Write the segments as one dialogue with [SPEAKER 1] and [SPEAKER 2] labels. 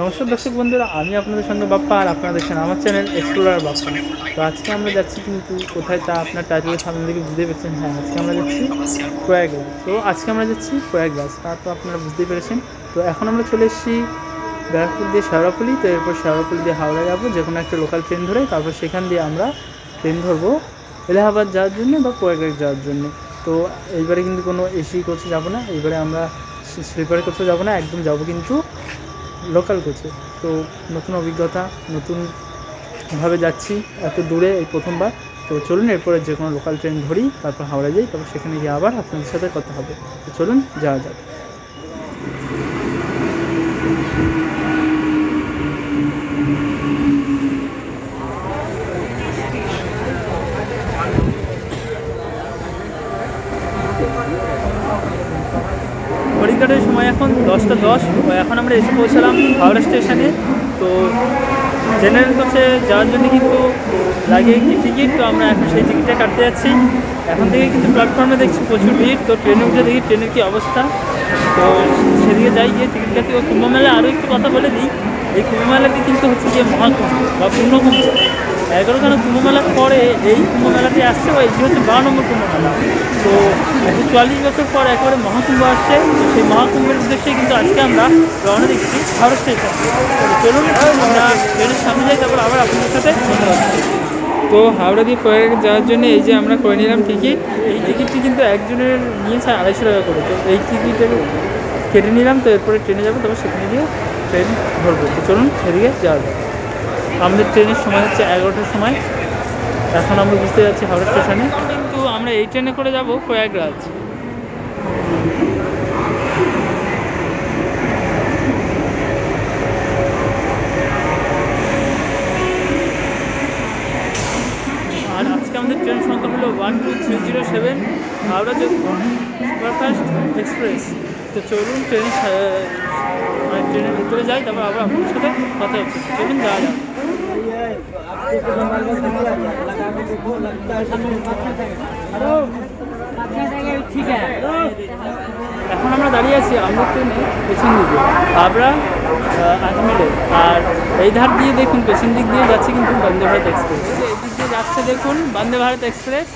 [SPEAKER 1] নমস্কার দর্শক বন্ধুরা, আমি আপনাদের সঙ্গে বাপ্পা, আর আপনারা দেখছেন আমার চ্যানেল এক্সপ্লোরার বাপ্পা। তো আজকে আমরা যাচ্ছি কিন্তু কোথায়, তা আপনার টাইটেলের সামনে থেকে বুঝতে পেরেছেন। হ্যাঁ, আজকে আমরা যাচ্ছি প্রয়াগরাজ। তো আজকে আমরা যাচ্ছি প্রয়াগরাজ, তা তো আপনারা বুঝতেই পেরেছেন। তো এখন আমরা চলে এসেছি ব্যারাকপুর দিয়ে শেওড়াফুলি। তো এরপর শেওড়াফুলি দিয়ে হাওড়া যাবো, যে কোনো একটা লোকাল ট্রেন ধরে। তারপর সেখান দিয়ে আমরা ট্রেন ধরবো এলাহাবাদ যাওয়ার জন্য বা প্রয়াগরাজ যাওয়ার জন্য। তো এইবারে কিন্তু কোনো এসি কোচে যাবো না, এইবারে আমরা স্লিপারে কোচে যাবো না, একদম যাবো কিন্তু লোকাল কোচে। তো নতুন অভিজ্ঞতা, নতুনভাবে যাচ্ছি এত দূরে, এই প্রথমবার। তো চলুন এরপরে যে কোনো লোকাল ট্রেন ধরি, তারপর হাওড়া যাই, তারপর সেখানে গিয়ে আবার আপনাদের সাথে কথা হবে। তো চলুন যাওয়া যাক। হরিঘাটের সময় এখন 10টা 10। এখন আমরা এসে পৌঁছালাম হাওড়া স্টেশনে। তো জেনারেল কোচে যাওয়ার জন্য কিন্তু লাগে একটি টিকিট। তো আমরা এখন সেই টিকিটটা কাটতে যাচ্ছি। এখন থেকে কিন্তু প্ল্যাটফর্মে দেখছি প্রচুর ভিড়। তো ট্রেনে উঠে দেখি ট্রেনের কী অবস্থা। তো সেদিকে যাই, গিয়ে টিকিট কাটি। ও কুম্ভমেলা আরও একটু কথা বলে দিই, এই কুম্ভমেলাটি কিন্তু হচ্ছে গিয়ে মহাকুম্ভ বা পূর্ণকুম্ভ। 11খানা কুম্ভমেলার পরে এই কুম্ভমেলাটি আসছে, ও এটি হচ্ছে 12 নম্বর কুম্ভমেলা। তো 144 বছর পর একেবারে মহাকুম্ভ আসছে। তো সেই মহাকুম্ভের উদ্দেশ্যে কিন্তু আজকে আমরা রওনা দিচ্ছি হাওড়া স্টেশন। চলুন আমরা ট্রেনের সামনে যাই, তারপর আবার আপনাদের সাথে কথা হচ্ছে। তো হাওড়া দিয়ে প্রয়াগরাজ যাওয়ার জন্য এই যে আমরা করে নিলাম টিকিট। এই টিকিটটি কিন্তু একজনের নিয়েছে 250 টাকা করে। তো এই টিকিটের কেটে নিলাম। তো এরপরে ট্রেনে যাবো, তারপর সেখানে গিয়ে ট্রেন ধরবো। তো চলুন এদিকে যাওয়া যাবে। আমাদের ট্রেনের সময় হচ্ছে 11টার সময়। এখন আমরা বুঝতে যাচ্ছি হাওড়া স্টেশনে, কিন্তু আমরা এই ট্রেনে করে যাব প্রয়াগরাজ। আর আজকে আমাদের ট্রেন সংখ্যা হলো 12307 হাওড়া সুপারফাস্ট এক্সপ্রেস। তো চলুন ট্রেনের ভিতরে যাই, তারপর আবার আপনার সাথে কথা হচ্ছে। চলুন যাওয়া যাক। এখন আমরা দাঁড়িয়ে আছি আমরা ট্রেনে পেছন দিকে হাবড়া আজমেরে। আর এই ধার দিয়ে দেখুন পেছন দিক দিয়ে যাচ্ছে কিন্তু বন্দে ভারত এক্সপ্রেস। এই দিক দিয়ে যাচ্ছে দেখুন বন্দে ভারত এক্সপ্রেস।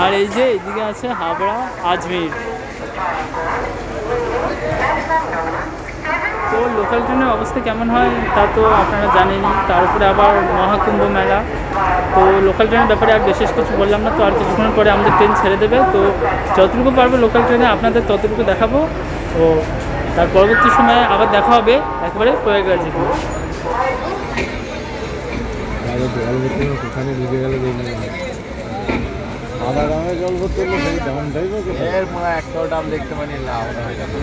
[SPEAKER 1] আর এই যে এইদিকে আছে হাবড়া আজমির। তো লোকাল ট্রেনের অবস্থা কেমন হয় তা তো আপনারা জানেনই, তার উপরে আবার মহাকুম্ভ মেলা। তো লোকাল ট্রেনের ব্যাপারে আর বিশেষ কিছু বললাম না। তো আর কিছুক্ষণ পরে আমাদের ট্রেন ছেড়ে দেবে। তো যতটুকু পারবো লোকাল ট্রেনে আপনাদের ততটুকু দেখাবো। তো তার পরবর্তী সময়ে আবার দেখা হবে একবারে প্রয়াগরাজে।
[SPEAKER 2] ওখানে ঢুকে গেলে সাদা রঙের জল ভর্তি হলে সেই দাম দেবে, এর মনে হয় একটাও দাম দেখতে পানি লাভ হয়ে যাবে।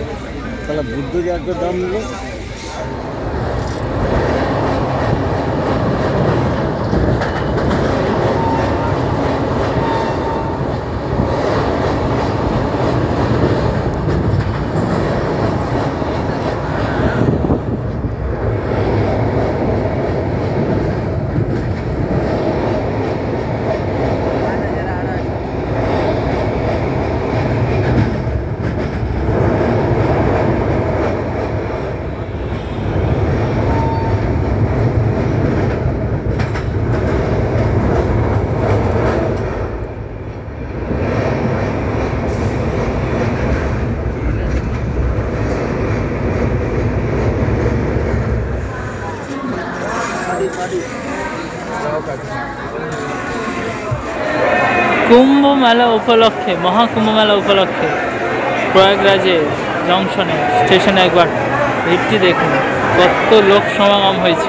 [SPEAKER 2] তাহলে বুদ্ধ যে একটা দাম নিল।
[SPEAKER 1] কুম্ভ মেলা উপলক্ষে, মহাকুম্ভ মেলা উপলক্ষে প্রয়াগরাজে জংশনে স্টেশনে একবার ভিড়টি দেখুন, কত লোক সমাগম হয়েছে।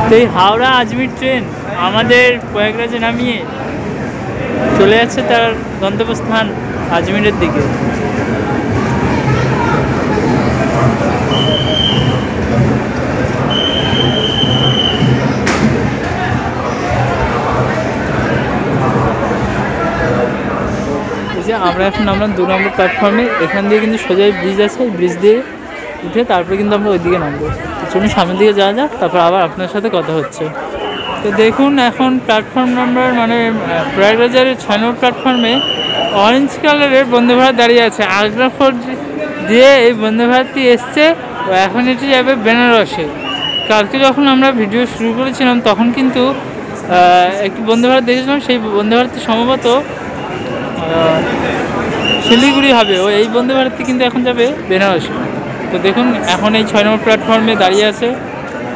[SPEAKER 1] তো এই হাওড়া আজমির ট্রেন আমাদের প্রয়াগরাজে নামিয়ে চলে যাচ্ছে তার গন্তব্যস্থান আজমিরের দিকে। আমরা এখন নামলাম 2 নম্বর প্ল্যাটফর্মে। এখান দিয়ে কিন্তু সোজা ব্রিজ আছে, ব্রিজ দিয়ে উঠে তারপরে কিন্তু আমরা ওইদিকে নামবো। তো চলুন সামনের দিকে যাওয়া যাক, তারপর আবার আপনার সাথে কথা হচ্ছে। তো দেখুন এখন প্ল্যাটফর্ম নাম্বার মানে প্রয়াগরাজের 6 নম্বর প্ল্যাটফর্মে অরেঞ্জ কালারের বন্দে ভারত দাঁড়িয়ে আছে। আগ্রা ফোর্ট দিয়ে এই বন্দে ভারতটি এসছে ও এখন এটি যাবে বেনারসে। কালকে যখন আমরা ভিডিও শুরু করেছিলাম তখন কিন্তু একটি বন্দে ভারত দেখেছিলাম, সেই বন্দে ভারতটি সম্ভবত শিলিগুড়ি হবে, ও এই বন্দে ভারতটি কিন্তু এখন যাবে বেনারসে। তো দেখুন এখন এই 6 নম্বর প্ল্যাটফর্মে দাঁড়িয়ে আছে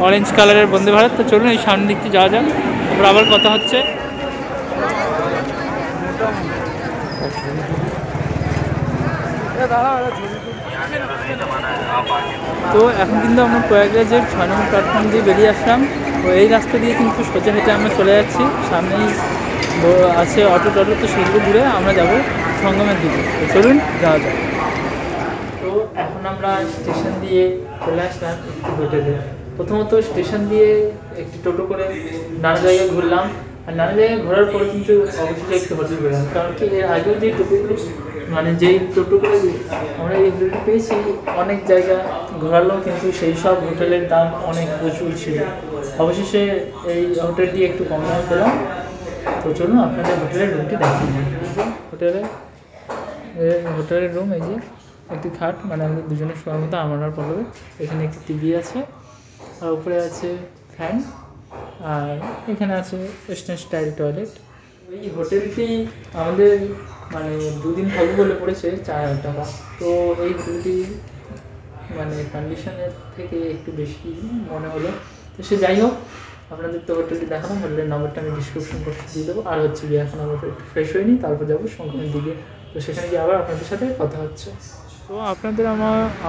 [SPEAKER 1] অরেঞ্জ কালারের বন্দে ভারত। তো চলুন এই সামনের দিকটি যাওয়া যাক, তারপর আবার কথা হচ্ছে। তো এখন কিন্তু আমরা প্রয়াগরাজের 6 নম্বর প্ল্যাটফর্ম দিয়ে বেরিয়ে আসলাম। তো এই রাস্তা দিয়ে কিন্তু সোজা হেঁটে আমরা চলে যাচ্ছি। সামনেই আছে অটো টটো, তো সেগুলো ঘুরে আমরা যাব সঙ্গমের দিকে। তো চলুন যাওয়া যাক। তো এখন আমরা স্টেশন দিয়ে চলে আসলাম একটি হোটেলে। প্রথমত স্টেশন দিয়ে একটি টোটো করে নানা জায়গায় ঘুরলাম, আর নানা জায়গায় ঘোরার পর কিন্তু অবশ্যই একটি হোটেল পেলাম। কারণ কি এর আগেও যে টোটোগুলো মানে যেই টোটোগুলো আমরা এই হোটেলটি পেয়েছি অনেক জায়গা ঘোরালো, কিন্তু সেই সব হোটেলের দাম অনেক প্রচুর ছিল। অবশেষে এই হোটেলটি একটু কম দামে পেলাম। তো চলুন আপনাদের হোটেলের রুমটি দেখিয়ে দিই। হোটেলের রুম এই যে একটি খাট, মানে আমাদের দুজনের শোয়ার মতো আমার আর পড়বে। এখানে একটি টিভি আছে, আর উপরে আছে ফ্যান, আর এখানে আছে ওয়েস্টার্ন স্টাইল টয়লেট। এই হোটেলটি আমাদের মানে 2 দিন থাকবো বলে পড়েছে 4000 টাকা। তো এই হোটেলটি মানে কন্ডিশনের থেকে একটু বেশি মনে হলো। তো সে যাই হোক, আপনাদের তো হোটেলটি দেখানো, হোটেলের নাম্বারটা আমি ডিসক্রিপশন বক্সে দিয়ে দেবো। আর হচ্ছে গিয়ে এখন আমরা একটু ফ্রেশ হয়নি, তারপর যাবো সঙ্গমের দিকে। তো সেখানে গিয়ে আবার আপনাদের সাথে কথা হচ্ছে। তো আপনাদের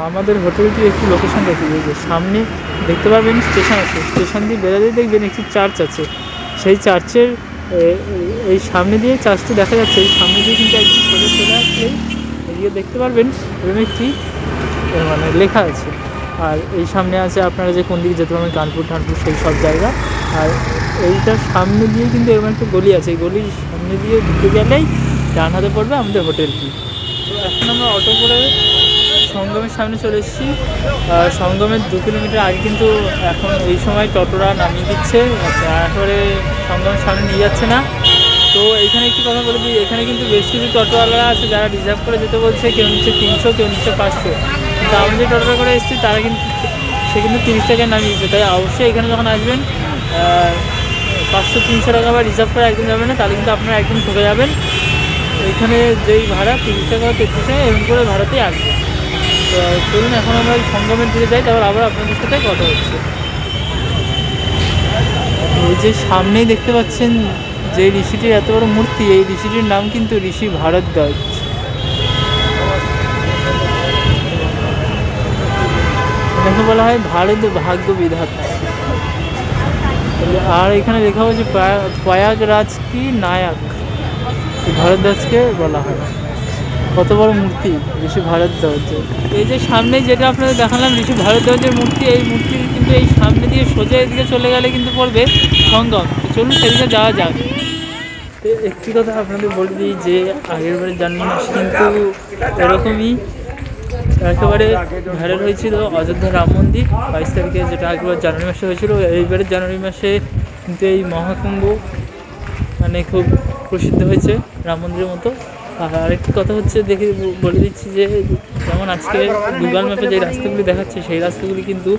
[SPEAKER 1] আমাদের হোটেলটির একটি লোকেশন দেখে দিয়েছে। সামনে দেখতে পারবেন স্টেশন আছে, স্টেশন দিয়ে বেরোলেই দেখবেন একটি চার্চ আছে। সেই চার্চের এই সামনে দিয়ে চার্চটি দেখা যাচ্ছে। এই সামনে দিয়ে কিন্তু একটি সোজা চলে আসলেই এদিকে দেখতে পারবেন এরকম একটি মানে লেখা আছে। আর এই সামনে আছে আপনারা যে কোন দিকে যেতে পারবেন, কানপুর টানপুর সেই সব জায়গা। আর এইটার সামনে দিয়ে কিন্তু এরকম একটা গলি আছে, এই গলির সামনে দিয়ে ঢুকে গেলেই ডান হাতে পড়বে আমাদের হোটেলটি। তো এখন আমরা অটো করে সঙ্গমের সামনে চলে এসেছি। সঙ্গমের 2 কিলোমিটার আগে কিন্তু এখন এই সময় টোটোরা নামিয়ে দিচ্ছে, তারপরে সঙ্গমের সামনে নিয়ে যাচ্ছে না। তো এইখানে একটি কথা বলে দিই, এখানে কিন্তু বেশ কিছু টোটোওয়ালারা আছে যারা রিজার্ভ করে যেতে বলছে, কেউ নিচ্ছে 300, কেউ নিচ্ছে 500। কিন্তু আমরা যে টোটোটা করে এসেছি তারা কিন্তু সে কিন্তু 30 টাকায় নামিয়ে দিচ্ছে। তাই অবশ্যই এখানে যখন আসবেন 500-300 টাকা বা রিজার্ভ করে একদম যাবেন না, তাহলে কিন্তু আপনারা একদম ঠকে যাবেন। এখানে যেই ভাড়া 30 টাকা বা 33 টাকা এরকম করে ভাড়াতেই আসবে। তো চলুন এখন আমরা সঙ্গমের দিকে যাই, তারপর আবার আপনাদের সাথে কথা হচ্ছে। এই যে সামনেই দেখতে পাচ্ছেন যে ঋষিটির এত বড় মূর্তি, এই ঋষিটির নাম কিন্তু ঋষি ভারদ্বাজ। এটাকে বলা হয় ভারত ভাগ্য বিধাতা। আর এখানে লেখা হয়েছে প্রয়াগরাজ কি নায়ক, ভারদ্বাজকে বলা হয়। কত বড় মূর্তি ঋষি ভারদ্বাজ। এই যে সামনে যেটা আপনাদের দেখালাম ঋষি ভারদ্বাজের মূর্তি, এই মূর্তির কিন্তু এই সামনে দিয়ে সোজা এদিকে চলে গেলে কিন্তু পড়বে সঙ্গম। চলুন সেদিকে যাওয়া যাক। একটি কথা আপনাদের বলে দিই যে আগের বারের জানুয়ারি মাসে কিন্তু এরকমই একেবারে ভাইরাল হয়েছিল অযোধ্যা রাম মন্দির 22 তারিখে, যেটা আগেরবার জানুয়ারি মাসে হয়েছিল। এইবারের জানুয়ারি মাসে কিন্তু এই মহাকুম্ভ মানে খুব প্রসিদ্ধ হয়েছে রাম মন্দিরের মতো। আর আরেকটি কথা হচ্ছে দেখে বলে দিচ্ছি যে যেমন আজকে গুগল ম্যাপে যে রাস্তাগুলি দেখাচ্ছে সেই রাস্তাগুলি কিন্তু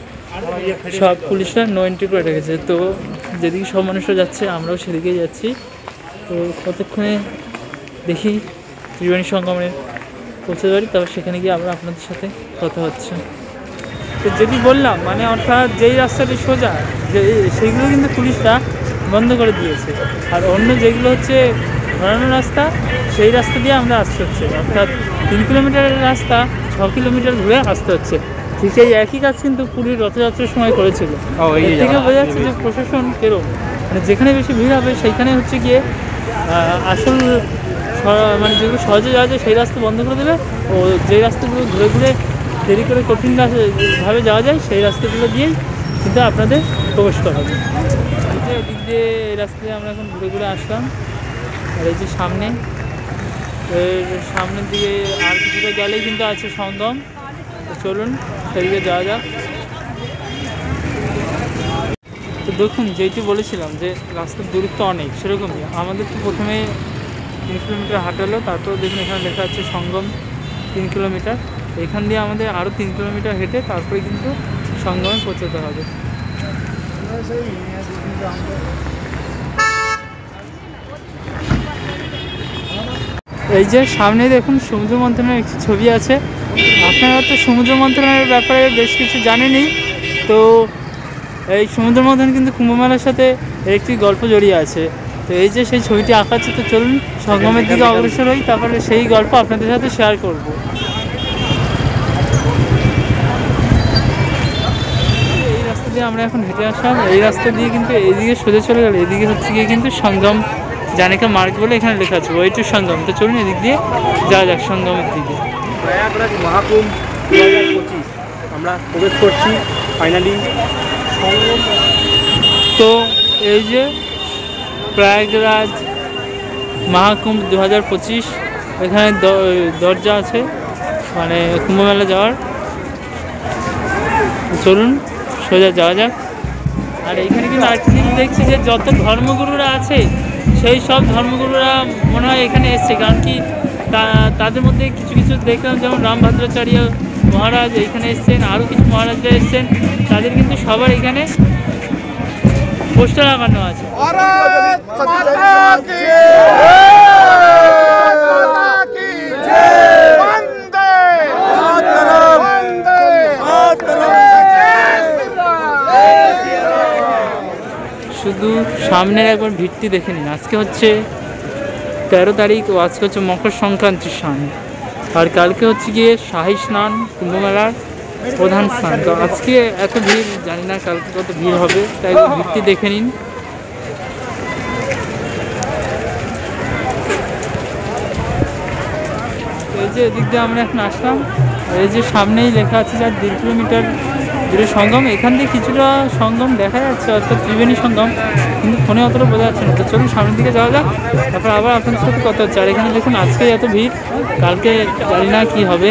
[SPEAKER 1] সব পুলিশরা নো এন্ট্রি করে রেখেছে। তো যেদিকে সব মানুষরা যাচ্ছে আমরাও সেদিকেই যাচ্ছি। তো কতক্ষণে দেখি ত্রিবেণী সঙ্গমে পৌঁছতে পারি, তারপর সেখানে গিয়ে আবার আপনাদের সাথে কথা হচ্ছে। তো যেটি বললাম মানে অর্থাৎ যেই রাস্তাটি সোজা সেইগুলো কিন্তু পুলিশরা বন্ধ করে দিয়েছে, আর অন্য যেগুলো হচ্ছে ঘোরানো রাস্তা সেই রাস্তা দিয়ে আমরা আসতে হচ্ছে। অর্থাৎ 3 কিলোমিটারের রাস্তা 6 কিলোমিটার ঘুরে আসতে হচ্ছে। ঠিক এই একই কাজ কিন্তু পুরীর রথযাত্রার সময় করেছিল। এর থেকে বোঝা যাচ্ছে যে প্রশাসন কেরম, মানে যেখানে বেশি ভিড় হবে সেইখানে হচ্ছে গিয়ে আসল মানে যেগুলো সহজে যাওয়া যায় সেই রাস্তা বন্ধ করে দেবে, ও যেই রাস্তাগুলো ঘুরে ঘুরে দেরি করে কঠিনভাবে যাওয়া যায় সেই রাস্তাগুলো দিয়েই কিন্তু আপনাদের প্রবেশ করা হবে। এদিক দিয়ে এই রাস্তা দিয়ে আমরা এখন ঘুরে ঘুরে আসলাম। আর এই যে সামনে এর সামনের দিকে আর কিছুটা গেলেই কিন্তু আছে সঙ্গম। তো চলুন সেদিকে যাওয়া যাক। তো দেখুন, যেহেতু বলেছিলাম যে রাস্তার দূরত্ব অনেক, সেরকমই আমাদের তো প্রথমে 3 কিলোমিটার হাঁটালো, তারপর দেখুন এখানে লেখা আছে সঙ্গম 3 কিলোমিটার। এখান দিয়ে আমাদের আরও 3 কিলোমিটার হেঁটে তারপরে কিন্তু সঙ্গমে পৌঁছাতে হবে। এই যে সামনে দেখুন সমুদ্র মন্থনের একটি ছবি আছে। আপনারা তো সমুদ্র মন্থনের ব্যাপারে বেশ কিছু জানেনই। তো এই সমুদ্র মন্থন কিন্তু কুম্ভ মেলার সাথে একটি গল্প জড়িয়ে আছে। তো এই যে সেই ছবিটি আঁকা আছে, তো চলুন সঙ্গমের দিকে অগ্রসর হই, তারপরে সেই গল্প আপনাদের সাথে শেয়ার করব। এই রাস্তা দিয়ে আমরা এখন হেঁটে আসলাম। এই রাস্তা দিয়ে কিন্তু এইদিকে সোজা চলে গেলে এদিকে হচ্ছে গিয়ে কিন্তু সঙ্গম জানিকা মার্গ বলে এখানে লেখা আছে, ওই টু সঙ্গম। তো চলুন এদিক দিয়ে যাওয়া যাক সঙ্গমের দিকে।
[SPEAKER 3] প্রয়াগরাজ মহাকুম্ভ 2025 আমরা প্রবেশ করছি ফাইনালি।
[SPEAKER 1] তো এই যে প্রয়াগরাজ মহাকুম্ভ 2025, এখানে দরজা আছে মানে কুম্ভ মেলা যাওয়ার। চলুন সোজা যাওয়া যাক। আর এইখানে কিন্তু আরেকটা জিনিস দেখছি যে যত ধর্মগুরুরা আছে সেই সব ধর্মগুরুরা মনে হয় এখানে এসছে, কারণ কি তাদের মধ্যে কিছু কিছু দেখলাম, যেমন রামভদ্রাচার্য মহারাজ এখানে এসছেন, আরও কিছু মহারাজরা এসছেন, তাদের কিন্তু সবার এখানে পোস্টার লাগানো আছে। শুধু সামনের একবার ভিড়টি দেখে নিন। আজকে হচ্ছে 13 তারিখ ও আজকে হচ্ছে মকর সংক্রান্তির স্নান, আর কালকে হচ্ছে গিয়ে শাহী স্নান, কুম্ভ মেলার প্রধান স্নান। তো আজকে এত ভিড়, জানি না কালকে কত ভিড় হবে, তাই ভিড়টি দেখে নিন। এই যে এদিক দিয়ে আমরা এখন আসলাম, এই যে সামনেই লেখা আছে যে 1.5 কিলোমিটার দূরে সঙ্গম। এখান দিয়ে কিছুটা সঙ্গম দেখা যাচ্ছে, অর্থাৎ ত্রিবেণী সঙ্গম, কিন্তু ফোনে অতটা বোঝা যাচ্ছে না। তো চলুন সামনের দিকে যাওয়া যাক, তারপর আবার আপনাদের সাথে কথা হচ্ছে। আর এখানে দেখুন আজকে এত ভিড়, কালকে জানি না কী হবে।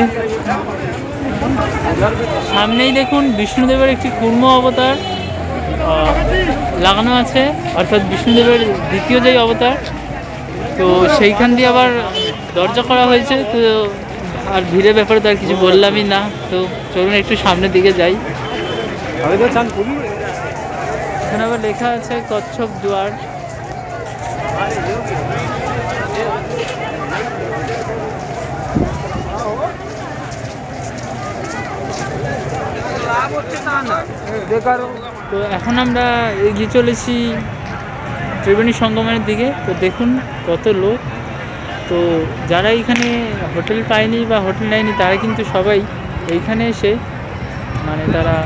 [SPEAKER 1] সামনেই দেখুন বিষ্ণুদেবের একটি কুর্ম অবতার লাগানো আছে, অর্থাৎ বিষ্ণুদেবের দ্বিতীয় যেই অবতার, তো সেইখান দিয়ে আবার দরজা করা হয়েছে। তো আর ভিড়ের ব্যাপারে তো আর কিছু বললামই না। তো চলুন একটু সামনের দিকে যাই। এখানে আবার লেখা আছে কচ্ছপ দুয়ার। তো এখন আমরা এগিয়ে চলেছি ত্রিবেণী সঙ্গমের দিকে। তো দেখুন কত লোক। তো যারা এইখানে হোটেল পায়নি বা হোটেল নেয়নি, তারা কিন্তু সবাই এইখানে এসে মানে তারা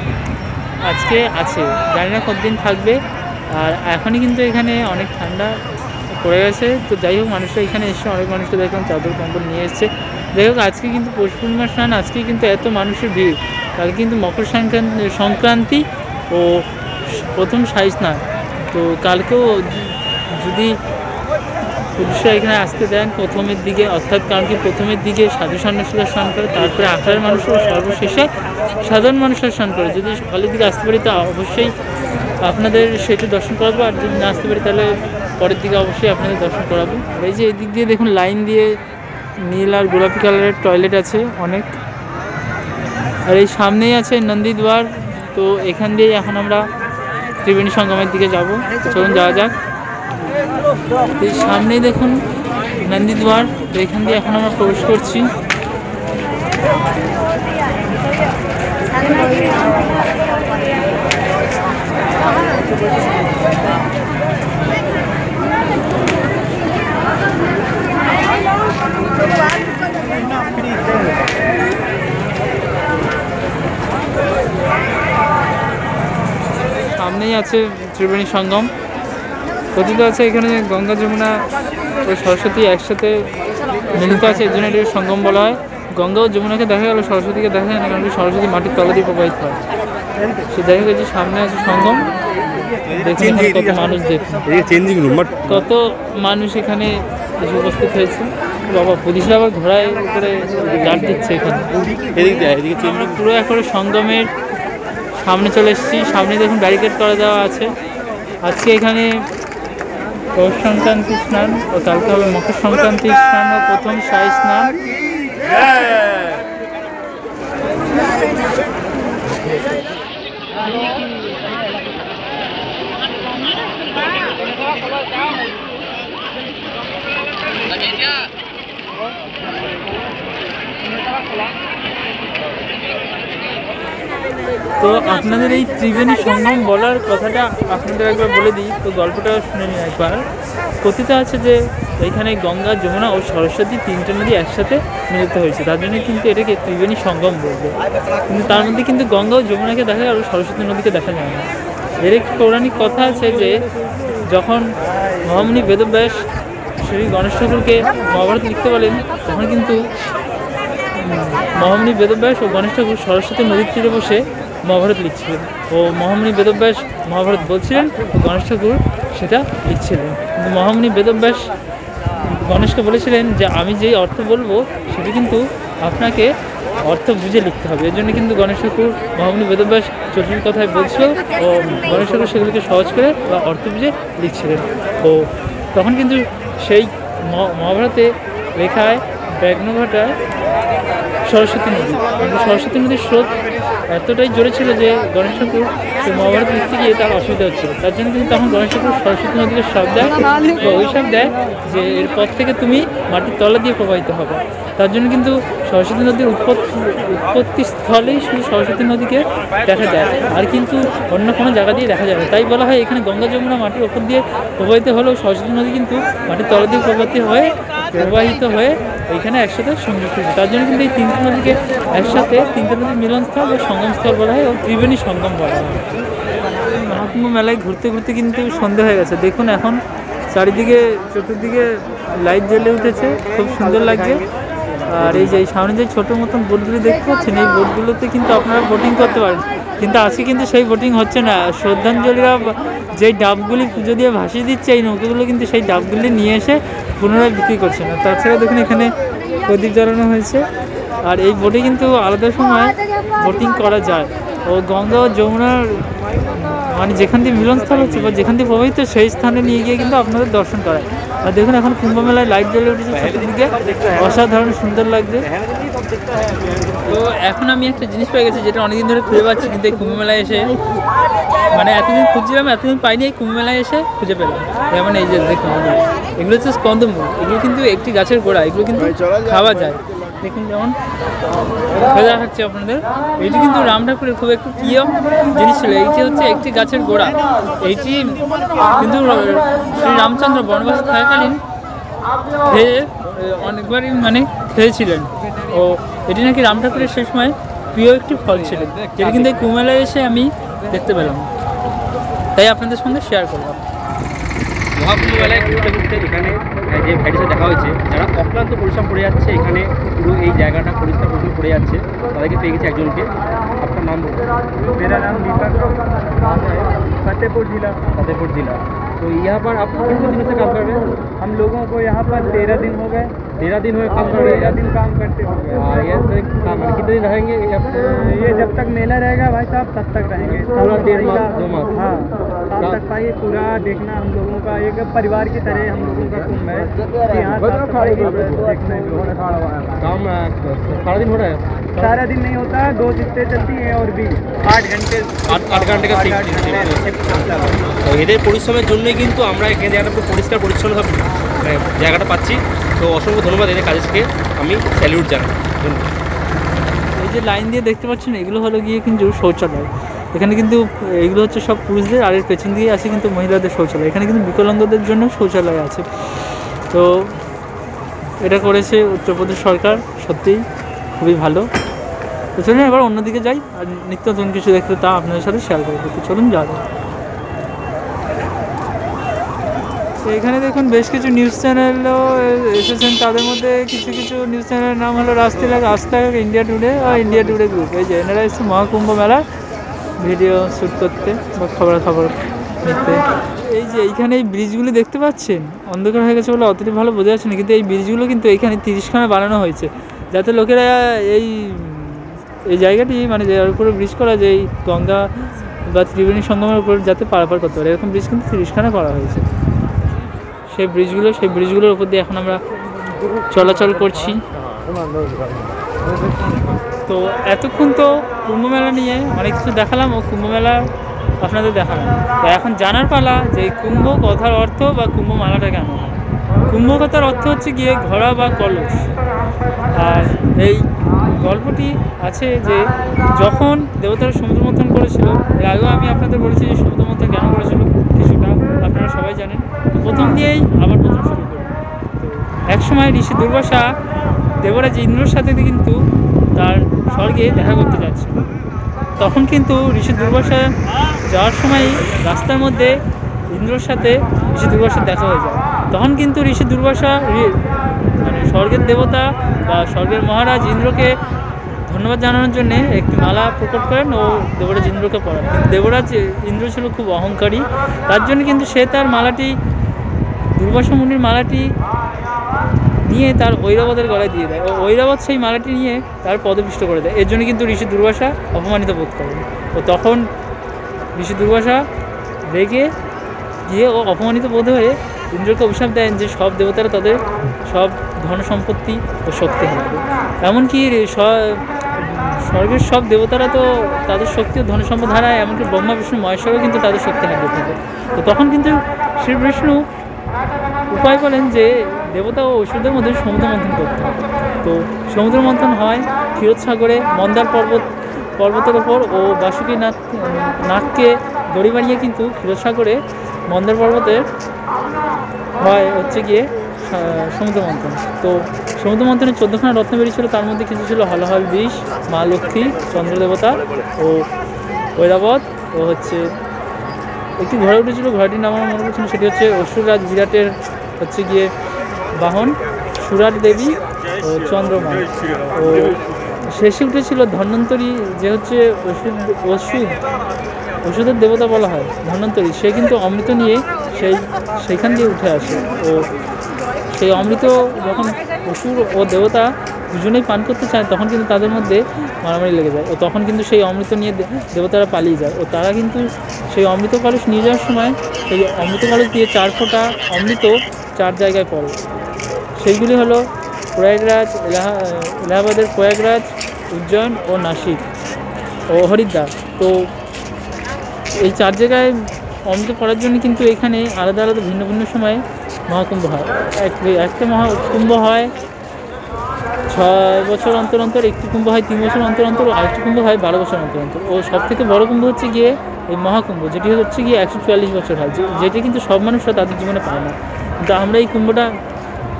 [SPEAKER 1] আজকে আছে, জানি না কতদিন থাকবে। আর এখনই কিন্তু এখানে অনেক ঠান্ডা পড়ে গেছে। তো যাই হোক, মানুষরা এখানে এসে অনেক মানুষকে দেখলাম চাদর কম্বল নিয়ে এসছে। যাই হোক, আজকে কিন্তু পৌষ পূর্ণিমার স্নান, আজকে কিন্তু এত মানুষের ভিড়। কালকে কিন্তু মকর সংক্রান্তি ও প্রথম শাহী স্নান। তো কালকেও যদি পুরুষরা এখানে আসতে দেন প্রথমের দিকে, অর্থাৎ কারণ কি প্রথমের দিকে সাধু সন্ন্যাসীরা স্নান করে, তারপরে আখড়ার মানুষরা, সর্বশেষে সাধারণ মানুষরা স্নান করে। যদি সকালের দিকে আসতে পারি তো অবশ্যই আপনাদের সেটা দর্শন করাবো, আর যদি না আসতে পারি তাহলে পরের দিকে অবশ্যই আপনাদের দর্শন করাবো। এই যে এদিক দিয়ে দেখুন লাইন দিয়ে নীল আর গোলাপি কালারের টয়লেট আছে অনেক। আর এই সামনেই আছে নন্দীদ্বার। তো এখান দিয়েই এখন আমরা ত্রিবেণী সঙ্গমের দিকে যাব। চলুন যাওয়া যাক। এই সামনেই দেখুন নন্দীদ্বার। তো এখান দিয়ে এখন আমরা প্রবেশ করছি। সামনেই আছে ত্রিবেণী সঙ্গম। কথিত আছে এখানে গঙ্গা যমুনা ও সরস্বতী একসাথে মিলিত আছে, এর জন্য এটিকে সঙ্গম বলা হয়। গঙ্গা ও যমুনাকে দেখা গেল, সরস্বতীকে দেখা যায় না, কারণ সরস্বতী মাটির তলা দিয়ে প্রবাহিত হয়। সে দেখা গেছে সামনে আছে সঙ্গম। দেখুন কত মানুষ, দেখুন কত মানুষ এখানে উপস্থিত হয়েছে। বাবা পুলিশরা আবার ঘোড়ায় করে গার্ড দিচ্ছে এখানে। এদিক দিয়ে এদিকে আমরা পুরো একবারে সঙ্গমের সামনে চলে এসেছি। সামনে দেখুন ব্যারিকেড করে দেওয়া আছে। আজকে এখানে পৌষ সংক্রান্তি স্নান ও কালকে হবে মকর সংক্রান্তি স্নান ও প্রথম শাহী স্নান। তো আপনাদের এই ত্রিবেণী সঙ্গম বলার কথাটা আপনাদের একবার বলে দিই, তো গল্পটা শুনে নিন একবার। কথিত আছে যে এইখানে গঙ্গা, যমুনা ও সরস্বতী তিনটে নদী একসাথে মিলিত হয়েছে, তার জন্য কিন্তু এটাকে ত্রিবেণী সঙ্গম বলবে। কিন্তু তার মধ্যে কিন্তু গঙ্গা ও যমুনাকে দেখা যায় আর সরস্বতী নদীকে দেখা যায় না। এর একটি পৌরাণিক কথা আছে যে যখন মহামুনি বেদব্যাস শ্রী গণেশ ঠাকুরকে মহাভারত লিখতে বলেন, তখন কিন্তু মহামুনি বেদব্যাস ও গণেশ ঠাকুর সরস্বতী নদীর তীরে বসে মহাভারত লিখছিলেন ও মহামুনি বেদব্যাস মহাভারত বলছিলেন ও গণেশ ঠাকুর সেটা লিখছিলেন। কিন্তু মহামুনি বেদব্যাস গণেশকে বলেছিলেন যে আমি যেই অর্থ বলবো সেটা কিন্তু আপনাকে অর্থ বুঝে লিখতে হবে। এর জন্য কিন্তু গণেশ ঠাকুর মহামুনি বেদব্যাস জটিল কথায় বলছিল ও গণেশ ঠাকুর সেগুলিকে সহজ করে বা অর্থ বুঝে লিখছিলেন। ও তখন কিন্তু সেই মহাভারতে লেখায় ব্যাঘ্ন ঘটায় সরস্বতী নদী, কিন্তু সরস্বতী নদীর স্রোত এতটাই জোরে ছিল যে গণেশ ঠাকুর সেই মহাভারত লিখতে গিয়ে তার অসুবিধা হচ্ছিল। তার জন্য কিন্তু তখন গণেশ ঠাকুর সরস্বতী নদীকে সাপ দেয়, অভিশাপ দেয় যে এর পথ থেকে তুমি মাটির তলা দিয়ে প্রবাহিত হবে। তার জন্য কিন্তু সরস্বতী নদীর উৎপত্তি স্থলেই শুধু সরস্বতী নদীকে দেখা যায়, আর কিন্তু অন্য কোনো জায়গা দিয়ে দেখা যায় না। তাই বলা হয় এখানে গঙ্গা যমুনা মাটির ওপর দিয়ে প্রবাহিত হলেও সরস্বতী নদী কিন্তু মাটির তলা দিয়ে প্রবাহিত হয়ে এইখানে একসাথে সংযুক্ত হয়েছে। তার জন্য কিন্তু এই তিনটে নদীকে একসাথে তিনটে নদীর মিলনস্থল ও সঙ্গমস্থল বলা হয় ও ত্রিবেণী সঙ্গম বলা হয়। মহাকুম্ভ মেলায় ঘুরতে ঘুরতে কিন্তু সন্ধে হয়ে গেছে। দেখুন এখন চারিদিকে চতুর্দিকে লাইট জ্বলে উঠেছে, খুব সুন্দর লাগছে। আর এই যে সামনে যে ছোটো মতন বোটগুলি দেখতে পাচ্ছেন, এই বোটগুলোতে কিন্তু আপনারা বোটিং করতে পারেন, কিন্তু আজকে কিন্তু সেই বোটিং হচ্ছে না। শ্রদ্ধাঞ্জলিরা যেই ডাবগুলি পুজো দিয়ে ভাসিয়ে দিচ্ছে, এই নৌকাগুলো কিন্তু সেই ডাবগুলি নিয়ে এসে পুনরায় বিক্রি করছে না। তাছাড়া দেখুন এখানে প্রদীপ জ্বালানো হয়েছে। আর এই বোটে কিন্তু আলাদা সময় বোটিং করা যায় ও গঙ্গা ও যমুনার মানে যেখান দিয়ে মিলনস্থল হচ্ছে বা যেখান দিয়ে প্রবাহিত সেই স্থানে নিয়ে গিয়ে কিন্তু আপনাদের দর্শন করায়। আর দেখুন এখন কুম্ভ মেলায় লাইট জ্বলে উঠেছে চারিদিকে, অসাধারণ সুন্দর লাগছে। তো এখন আমি একটা জিনিস পেয়ে গেছি যেটা অনেকদিন ধরে খুঁজে পাচ্ছি, কিন্তু এই কুম্ভ মেলায় এসে মানে এতদিন খুঁজছিলাম, এতদিন পাইনি, এই কুম্ভ মেলায় এসে খুঁজে পেলাম। যেমন এই যে দেখুন এগুলো হচ্ছে স্কন্দমূল, এগুলো কিন্তু একটি গাছের গোড়া, এগুলো কিন্তু খাওয়া যায়। দেখুন যেমন দেখাচ্ছি আপনাদের, এইটি কিন্তু রাম ঠাকুরের খুব একটু প্রিয় জিনিস ছিল। এইটি হচ্ছে একটি গাছের গোড়া, এইটি কিন্তু শ্রী রামচন্দ্র বনবাসে থাকাকালীন খেয়ে অনেকবারই মানে খেয়েছিলেন ও এটি নাকি রাম ঠাকুরের সেই সময় প্রিয় একটি ফল ছিল, যেটি কিন্তু এই কুম্ভ মেলায় এসে আমি দেখতে পেলাম, তাই আপনাদের সঙ্গে শেয়ার করলাম।
[SPEAKER 3] মহাকুম্ভ মেলায় ঘুরতে ঘুরতে এখানে যে ভাইটির সাথে দেখা হয়েছে, যারা অক্লান্ত পরিশ্রম করে যাচ্ছে এখানে, পুরো এই জায়গাটা পরিষ্কার পরিচ্ছন্ন করে যাচ্ছে, তাদেরকে পেয়ে গেছে একজনকে। আপনার नाम बोलो।
[SPEAKER 4] मेरा नाम दीपक फतेहपुर जिला।
[SPEAKER 3] तो यहाँ पर आप कितने दिनों से काम कर रहे हैं?
[SPEAKER 4] हम लोगों को यहाँ पर 13 दिन हो गए।
[SPEAKER 3] 13 दिन हुए काम कर रहे हैं?
[SPEAKER 4] 13 दिन काम करते हो गए।
[SPEAKER 3] ये काम कितने दिन रहेंगे?
[SPEAKER 4] ये जब तक मेला रहेगा भाई साहब तब तक रहेंगे।
[SPEAKER 3] पूरा 1.5 मास 2 मास?
[SPEAKER 4] हाँ, तब तक भाई पूरा देखना हम लोगों का एक परिवार की तरह हम लोगों का कुंभ है कि यहाँ साफ सफाई देखना है।
[SPEAKER 3] काम सारा दिन हो रहा है?
[SPEAKER 4] सारा दिन नहीं होता, 2 शिफ्टें चलती हैं और भी 8 घंटे
[SPEAKER 3] 8 घंटे का तो এদের পরিশ্রমের জন্যই কিন্তু আমরা এখানে জায়গাটা খুব পরিষ্কার পরিচ্ছন্ন জায়গাটা পাচ্ছি। তো অসংখ্য ধন্যবাদ এদের কাজকে, আমি স্যালিউট জানাই।
[SPEAKER 1] এই যে লাইন দিয়ে দেখতে পাচ্ছেন এগুলো হলো গিয়ে কিন্তু শৌচালয়। এখানে কিন্তু এগুলো হচ্ছে সব পুরুষদের, আর এর পেছন দিয়ে আছে কিন্তু মহিলাদের শৌচালয়। এখানে কিন্তু বিকলাঙ্গদের জন্য শৌচালয় আছে। তো এটা করেছে উত্তরপ্রদেশ সরকার, সত্যিই খুবই ভালো। তো চলুন এবার অন্যদিকে যাই, আর নিত্য নতুন কিছু দেখতে তা আপনাদের সাথে শেয়ার করবো। তো চলুন যাওয়া যায়। তো এখানে দেখুন বেশ কিছু নিউজ চ্যানেলও এসেছেন, তাদের মধ্যে কিছু কিছু নিউজ চ্যানেলের নাম হলো আস্থা, ইন্ডিয়া টুডে আর ইন্ডিয়া টুডে গ্রুপ। এই যে এনারা এসেছে মহাকুম্ভ মেলার ভিডিও শ্যুট করতে বা খবর এই যে এইখানে এই ব্রিজগুলো দেখতে পাচ্ছেন, অন্ধকার হয়ে গেছে বলে অতটা ভালো বোঝা যাচ্ছে না, কিন্তু এই ব্রিজগুলো কিন্তু এখানে 30খানা বানানো হয়েছে, যাতে লোকেরা এই এই জায়গাটি মানে যার উপরে ব্রিজ করা, যে এই গঙ্গা বা ত্রিবেণী সঙ্গমের উপর যাতে পারাপার করতে পারে, এরকম ব্রিজ কিন্তু 30খানা করা হয়েছে। সেই ব্রিজগুলোর উপর দিয়ে এখন আমরা চলাচল করছি। তো এতক্ষণ তো কুম্ভ মেলা নিয়ে অনেক কিছু দেখালাম ও কুম্ভ মেলা আপনাদের দেখালাম। তো এখন জানার পালা যে কুম্ভ কথার অর্থ বা কুম্ভ মেলাটা কেন হয়। কুম্ভ কথার অর্থ হচ্ছে গিয়ে ঘোড়া বা কলস। আর এই গল্পটি আছে যে যখন দেবতারা সমুদ্র মন্থন করেছিল, এর আগেও আমি আপনাদের বলেছি যে সমুদ্র মন্থন কেন করেছিল কিছুটা আপনারা সবাই জানেন। তো প্রথম দিয়েই আবার প্রথম শুরু করি। তো একসময় ঋষি দুর্বাসা দেবরাজ ইন্দ্রর সাথে কিন্তু তার স্বর্গে দেখা করতে যাচ্ছিল। তখন কিন্তু ঋষি দুর্বাসা যাওয়ার সময় রাস্তার মধ্যে ইন্দ্রর সাথে ঋষি দুর্বাসার দেখা হয়ে যায়। তখন কিন্তু ঋষি দুর্বাসা মানে স্বর্গের দেবতা বা স্বর্গের মহারাজ ইন্দ্রকে ধন্যবাদ জানানোর জন্যে একটি মালা প্রকট করেন ও দেবরাজ ইন্দ্রকে পড়ান। কিন্তু দেবরাজ ইন্দ্র ছিল খুব অহংকারী, তার জন্য কিন্তু সে তার মালাটি, দুর্বাসা মুনির মালাটি নিয়ে তার ঐরাবতের গলায় দিয়ে দেয়। ও ঐরাবত সেই মালাটি নিয়ে তার পদপিষ্ট করে দেয়। এর জন্য কিন্তু ঋষি দুর্বাসা অপমানিত বোধ করেন। ও তখন ঋষি দুর্বাসা রেগে গিয়ে ও অপমানিত বোধ হয়ে ইন্দ্রকে অভিশাপ দেন যে সব দেবতারা তাদের সব ধন সম্পত্তি ও শক্তি হারাবে। এমনকি স্বর্গের সব দেবতারা তো তাদের শক্তি ও ধন সম্পদ হারায়, এমনকি ব্রহ্মা বিষ্ণু মহেশ্বরও কিন্তু তাদের শক্তি হারিয়ে থাকে। তো তখন কিন্তু শ্রী বিষ্ণু উপায় বলেন যে দেবতা ও অসুরদের মধ্যে সমুদ্র মন্থন করতে হবে। তো সমুদ্র মন্থন হয় ক্ষীরসাগরে, মন্দার পর্বতের ওপর ও বাসুকী নাগকে দড়ি বানিয়ে কিন্তু ক্ষীরসাগরে মন্দার পর্বতে হয় হচ্ছে গিয়ে সমুদ্র মন্থন। তো সমুদ্র মন্থনে 14খানা রত্ন বেরিয়েছিল, তার মধ্যে কিছু ছিল হলাহল বিষ, মা লক্ষ্মী, চন্দ্রদেবতা ও ঐরাবত ও হচ্ছে একটি ঘোড়া উঠেছিল, ঘোড়াটির নাম আমার মনে পড়ছে না, সেটি হচ্ছে অসুররাজ বিরাটের হচ্ছে গিয়ে বাহন সুরাট দেবী ও চন্দ্রমা। ও শেষে উঠেছিল ধন্বন্তরী, যে হচ্ছে ওষুধের দেবতা বলা হয় ধন্বন্তরী। সে কিন্তু অমৃত নিয়ে সেইখান দিয়ে উঠে আসে। ও সেই অমৃত যখন অসুর ও দেবতা দুজনেই পান করতে চায়, তখন কিন্তু তাদের মধ্যে মারামারি লেগে যায়। ও তখন কিন্তু সেই অমৃত নিয়ে দেবতারা পালিয়ে যায়। ও তারা কিন্তু সেই অমৃত কলস নিয়ে যাওয়ার সময় সেই অমৃত কলস দিয়ে 4 ফোঁটা অমৃত 4 জায়গায় পড়ে। সেইগুলি হলো প্রয়াগরাজ, এলাহাবাদের প্রয়াগরাজ, উজ্জয়ন ও নাসিক ও হরিদ্বার। তো এই 4 জায়গায় অমৃত পড়ার জন্য কিন্তু এখানে আলাদা আলাদা ভিন্ন ভিন্ন সময়ে মহাকুম্ভ হয়। একটা মহাকুম্ভ হয় 6 বছর অন্তর অন্তর, একটি কুম্ভ হয় 3 বছর অন্তর অন্তর, আরেকটি কুম্ভ হয় 12 বছর অন্তর অন্তর। ও সবথেকে বড় কুম্ভ হচ্ছে গিয়ে এই মহাকুম্ভ, যেটি হচ্ছে গিয়ে 144 বছর হয়, যেটি কিন্তু সব মানুষরা তাদের জীবনে পায় না। কিন্তু আমরা এই কুম্ভটা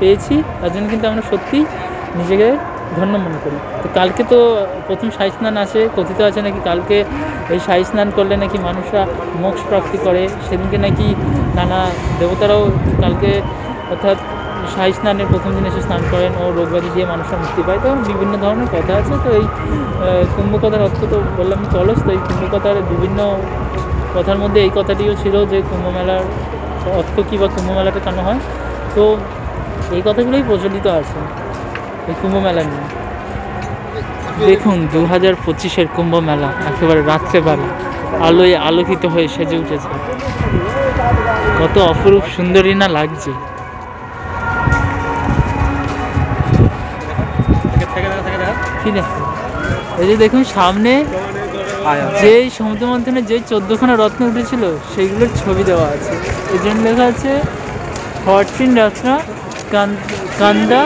[SPEAKER 1] পেয়েছি, তার জন্য কিন্তু আমরা সত্যিই নিজেকে ধন্য মনে করি। তো কালকে তো প্রথম শাহী স্নান আছে, কথিত আছে নাকি কালকে এই শাহী স্নান করলে নাকি মানুষরা মোক্ষ প্রাপ্তি করে। সেদিনকে নাকি নানা দেবতারাও কালকে অর্থাৎ শাহী স্নানের প্রথম দিন এসে স্নান করেন ও রোগব্যাধি দিয়ে মানুষরা মুক্তি পায়। তো বিভিন্ন ধরনের কথা আছে। তো এই কুম্ভ কথার অর্থ তো বললাম কলস। তো এই কুম্ভ কথার বিভিন্ন কথার মধ্যে এই কথাটিও ছিল যে কুম্ভ মেলার অর্থ কী বা কুম্ভ মেলাটা কেন হয়। তো এই কথাগুলোই প্রচলিত আছে এই কুম্ভ মেলা নিয়ে। দেখুন 2025-এর কুম্ভ মেলা একেবারে রাত্রেবেলা আলোয় আলোকিত হয়ে সেজে উঠেছে। কত অপরূপ সুন্দরী না লাগছে। ঠিক আছে, এই যে দেখুন সামনে যেই সমুদ্র মন্থনে যেই 14খানা রত্ন উঠেছিল সেইগুলোর ছবি দেওয়া আছে। এই জন্য লেখা আছে 14 রত্ন কান্দা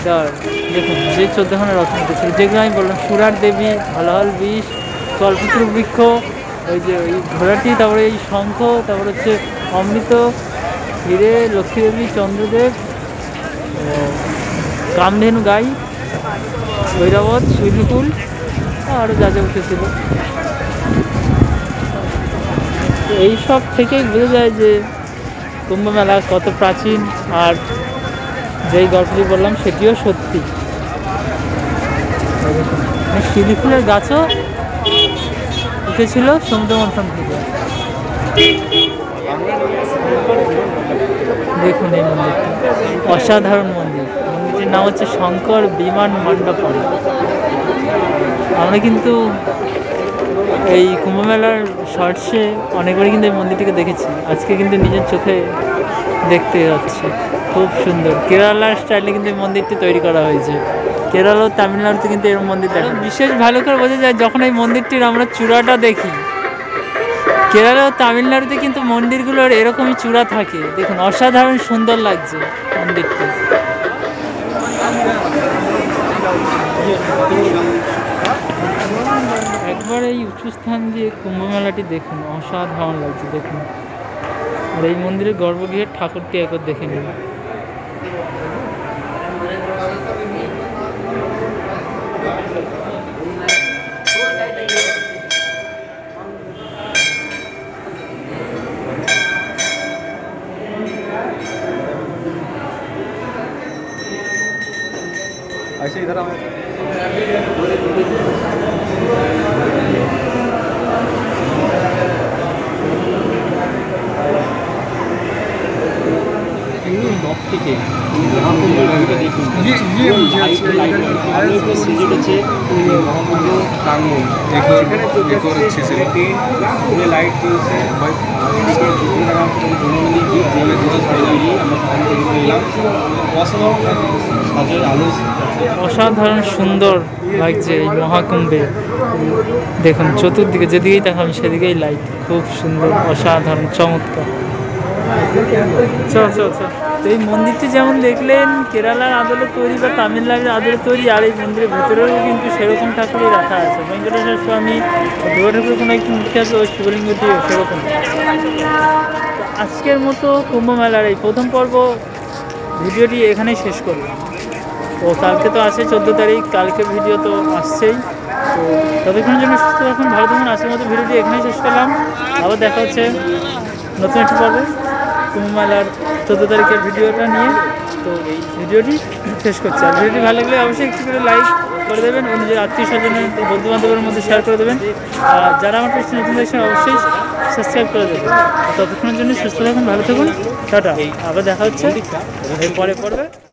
[SPEAKER 1] দর। দেখুন যে 14খানা রত্ন উঠেছিল, যেগুলো আমি বললাম সুরাট দেবী, হলাহল বিষ, কল্পতরু বৃক্ষ, ওই যে ওই ঘোড়াটি, তারপরে এই শঙ্খ, তারপরে হচ্ছে অমৃত, হিরে, লক্ষ্মী দেবী, চন্দ্রদেব, কামধেনু গাই, ঐরাবত, শৈলকুল, আরও যা যা উঠেছিল। এই সব থেকেই বোঝা যায় যে কুম্ভ মেলা কত প্রাচীন, আর যেই গল্পটি বললাম সেটিও সত্যি। শিউলি ফুলের গাছও উঠেছিল সমুদ্র মন্থন থেকে। দেখুন এই মন্দিরটি অসাধারণ মন্দির। মন্দিরটির নাম হচ্ছে শঙ্কর বিমান মণ্ডপম। আমরা কিন্তু এই কুম্ভমেলার শর্টসে অনেকবারই কিন্তু এই মন্দিরটিকে দেখেছি, আজকে কিন্তু নিজের চোখে দেখতে যাচ্ছি। খুব সুন্দর কেরালার স্টাইলে কিন্তু এই মন্দিরটি তৈরি করা হয়েছে। কেরালা ও তামিলনাড়ুতে কিন্তু এরকম মন্দির দেখা বিশেষ ভালো করে বোঝা যায় যখন এই মন্দিরটির আমরা চূড়াটা দেখি। কেরালা ও তামিলনাড়ুতে কিন্তু মন্দিরগুলোর এরকমই চূড়া থাকে। দেখুন অসাধারণ সুন্দর লাগছে মন্দিরটি। একবার এই উঁচু স্থান দিয়ে কুম্ভ মেলাটি দেখুন, অসাধারণ লাগছে দেখুন। আর এই মন্দিরের গর্ভগৃহের ঠাকুরটি একবার দেখে নিন।
[SPEAKER 2] ऐसे इधर आओ।
[SPEAKER 3] থেকে মহাকুম্ভটা দেখুন, সিজন হচ্ছে মহাকুম্ভ প্রাঙ্গণ, সেখানে চলে লাইট চলছে,
[SPEAKER 1] অসাধারণ সুন্দর লাগছে এই মহাকুম্ভে। দেখুন চতুর্দিকে যেদিকেই তাকান সেদিকেই লাইট, খুব সুন্দর অসাধারণ চমৎকার। চল চল চল। তো এই মন্দিরটি যেমন দেখলেন কেরালার আদলে তৈরি বা তামিলনাড়ুর আদলে তৈরি, আর এই মন্দিরের ভেতরেও কিন্তু সেরকম ঠাকুরই রাখা আছে। ভেঙ্কটেশ্বর স্বামী দুর্গা ঠাকুরের কোনো একটি মূর্তি আছে, ওই শিবলিঙ্গটিও সেরকম। আজকের মতো কুম্ভ মেলার এই প্রথম পর্ব ভিডিওটি এখানেই শেষ করলাম। তো কালকে তো আছে 14 তারিখ, কালকে ভিডিও তো আসছেই। তো ততক্ষণের জন্য সুস্থ থাকুন, ভালো থাকুন। আজকের মতো ভিডিওটি এখানেই শেষ করলাম। আবার দেখা হচ্ছে নতুন একটি পর্বে কুম্ভ মেলার 14 তারিখের ভিডিওটা নিয়ে। তো এই ভিডিওটি শেষ করছি। আর ভিডিওটি ভালো লাগলে অবশ্যই একটু করে লাইক করে দেবেন ও নিজের আত্মীয় স্বজনের বন্ধু বান্ধবের মধ্যে শেয়ার করে দেবেন। আর যারা আমার পেজটি নতুন দেখছেন অবশ্যই সাবস্ক্রাইব করে দেবেন। ততক্ষণের জন্য সুস্থ থাকুন, ভালো থাকুন, টাটা। আবার দেখা হচ্ছে এর পরে পর্বে।